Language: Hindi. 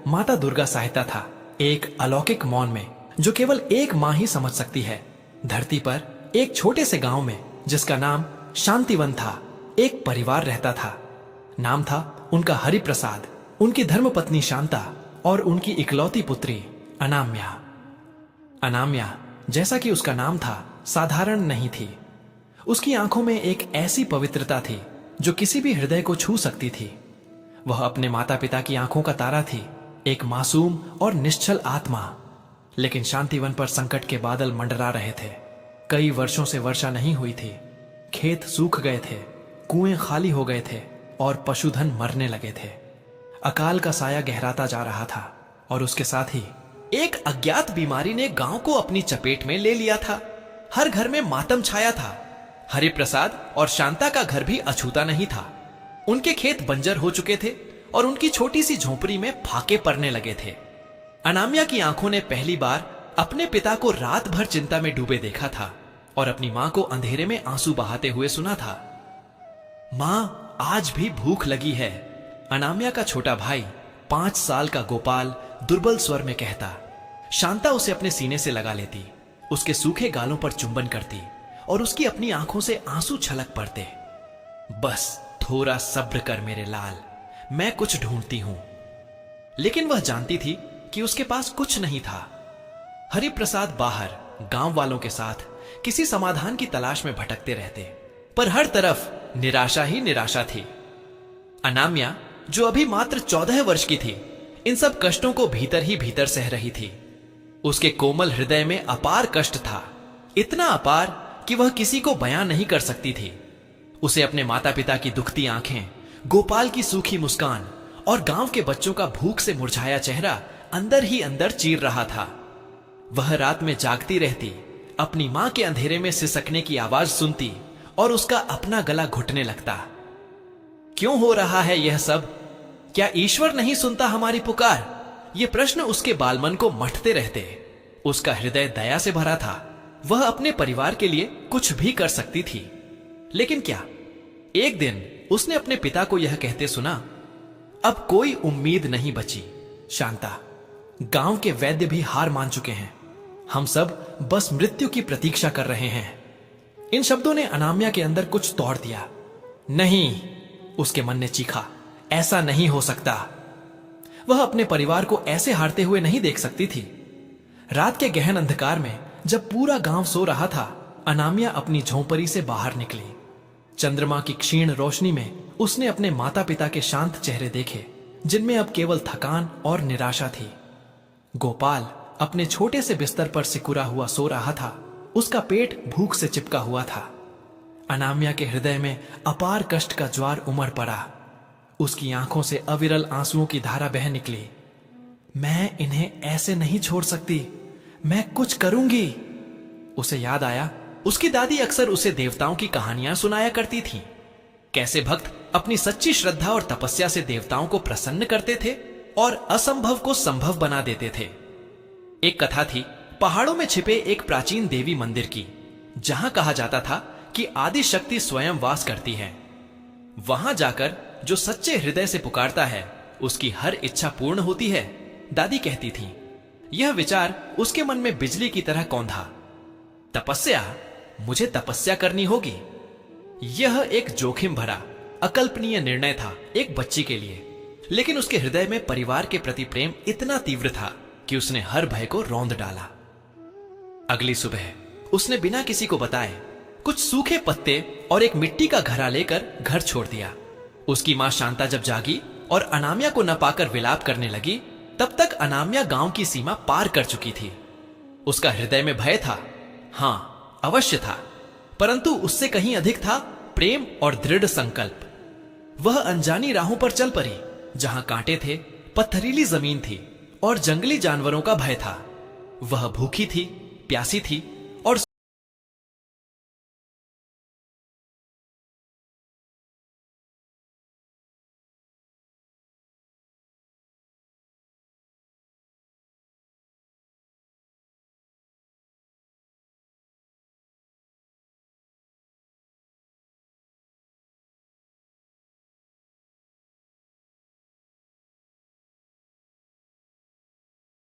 माता दुर्गा सहायता था, एक अलौकिक मौन में जो केवल एक माँ ही समझ सकती है। धरती पर एक छोटे से गांव में, जिसका नाम शांतिवन था, एक परिवार रहता था। नाम था उनका हरिप्रसाद, उनकी धर्मपत्नी शांता और उनकी इकलौती पुत्री अनाम्या। अनाम्या, जैसा कि उसका नाम था, साधारण नहीं थी। उसकी आंखों में एक ऐसी पवित्रता थी जो किसी भी हृदय को छू सकती थी। वह अपने माता पिता की आंखों का तारा थी, एक मासूम और निश्चल आत्मा। लेकिन शांतिवन पर संकट के बादल मंडरा रहे थे। कई वर्षों से वर्षा नहीं हुई थी, खेत सूख गए थे, कुएं खाली हो गए थे और पशुधन मरने लगे थे। अकाल का साया गहराता जा रहा था और उसके साथ ही एक अज्ञात बीमारी ने गांव को अपनी चपेट में ले लिया था। हर घर में मातम छाया था। हरिप्रसाद और शांता का घर भी अछूता नहीं था। उनके खेत बंजर हो चुके थे और उनकी छोटी सी झोपड़ी में फाके पड़ने लगे थे। अनाम्या की आंखों ने पहली बार अपने पिता को रात भर चिंता में डूबे देखा था और अपनी मां को अंधेरे में आंसू बहाते हुए सुना था। मां, आज भी भूख लगी है, अनाम्या का छोटा भाई 5 साल का गोपाल दुर्बल स्वर में कहता। शांता उसे अपने सीने से लगा लेती, उसके सूखे गालों पर चुंबन करती और उसकी अपनी आंखों से आंसू छलक पड़ते। बस थोड़ा सब्र कर मेरे लाल, मैं कुछ ढूंढती हूं। लेकिन वह जानती थी कि उसके पास कुछ नहीं था। हरिप्रसाद बाहर गांव वालों के साथ किसी समाधान की तलाश में भटकते रहते, पर हर तरफ निराशा ही निराशा थी। अनाम्या, जो अभी मात्र 14 वर्ष की थी, इन सब कष्टों को भीतर ही भीतर सह रही थी। उसके कोमल हृदय में अपार कष्ट था, इतना अपार कि वह किसी को बयां नहीं कर सकती थी। उसे अपने माता पिता की दुखती आंखें, गोपाल की सूखी मुस्कान और गांव के बच्चों का भूख से मुरझाया चेहरा अंदर ही अंदर चीर रहा था। वह रात में जागती रहती, अपनी मां के अंधेरे में सिसकने की आवाज सुनती और उसका अपना गला घुटने लगता। क्यों हो रहा है यह सब? क्या ईश्वर नहीं सुनता हमारी पुकार? ये प्रश्न उसके बालमन को मथते रहते। उसका हृदय दया से भरा था। वह अपने परिवार के लिए कुछ भी कर सकती थी। लेकिन क्या? एक दिन उसने अपने पिता को यह कहते सुना, अब कोई उम्मीद नहीं बची शांता, गांव के वैद्य भी हार मान चुके हैं, हम सब बस मृत्यु की प्रतीक्षा कर रहे हैं। इन शब्दों ने अनाम्या के अंदर कुछ तोड़ दिया। नहीं, उसके मन ने चीखा, ऐसा नहीं हो सकता। वह अपने परिवार को ऐसे हारते हुए नहीं देख सकती थी। रात के गहन अंधकार में जब पूरा गांव सो रहा था, अनाम्या अपनी झोंपड़ी से बाहर निकली। चंद्रमा की क्षीण रोशनी में उसने अपने माता पिता के शांत चेहरे देखे, जिनमें अब केवल थकान और निराशा थी। गोपाल अपने छोटे से बिस्तर पर सिकुड़ा हुआ सो रहा था। उसका पेट भूख से चिपका हुआ था। अनाम्या के हृदय में अपार कष्ट का ज्वार उमड़ पड़ा। उसकी आंखों से अविरल आंसुओं की धारा बह निकली। मैं इन्हें ऐसे नहीं छोड़ सकती, मैं कुछ करूंगी। उसे याद आया, उसकी दादी अक्सर उसे देवताओं की कहानियां सुनाया करती थीं। कैसे भक्त अपनी सच्ची श्रद्धा और तपस्या से देवताओं को प्रसन्न करते थे और असंभव को संभव बना देते थे। एक कथा थी पहाड़ों में छिपे एक प्राचीन देवी मंदिर की, जहां कहा जाता था कि आदि शक्ति स्वयं वास करती है। वहां जाकर जो सच्चे हृदय से पुकारता है, उसकी हर इच्छा पूर्ण होती है, दादी कहती थी। यह विचार उसके मन में बिजली की तरह कौंधा। तपस्या, मुझे तपस्या करनी होगी। यह एक जोखिम भरा, अकल्पनीय निर्णय था एक बच्ची के लिए, लेकिन उसके हृदय में परिवार के प्रति प्रेम इतना तीव्र था कि उसने हर भय को रौंद डाला। अगली सुबह उसने बिना किसी को बताए कुछ सूखे पत्ते और एक मिट्टी का घड़ा लेकर घर छोड़ दिया। उसकी मां शांता जब जागी और अनाम्या को न पाकर विलाप करने लगी, तब तक अनाम्या गांव की सीमा पार कर चुकी थी। उसका हृदय में भय था, हां अवश्य था, परंतु उससे कहीं अधिक था प्रेम और दृढ़ संकल्प। वह अनजानी राहों पर चल पड़ी, जहां कांटे थे, पत्थरीली जमीन थी और जंगली जानवरों का भय था। वह भूखी थी, प्यासी थी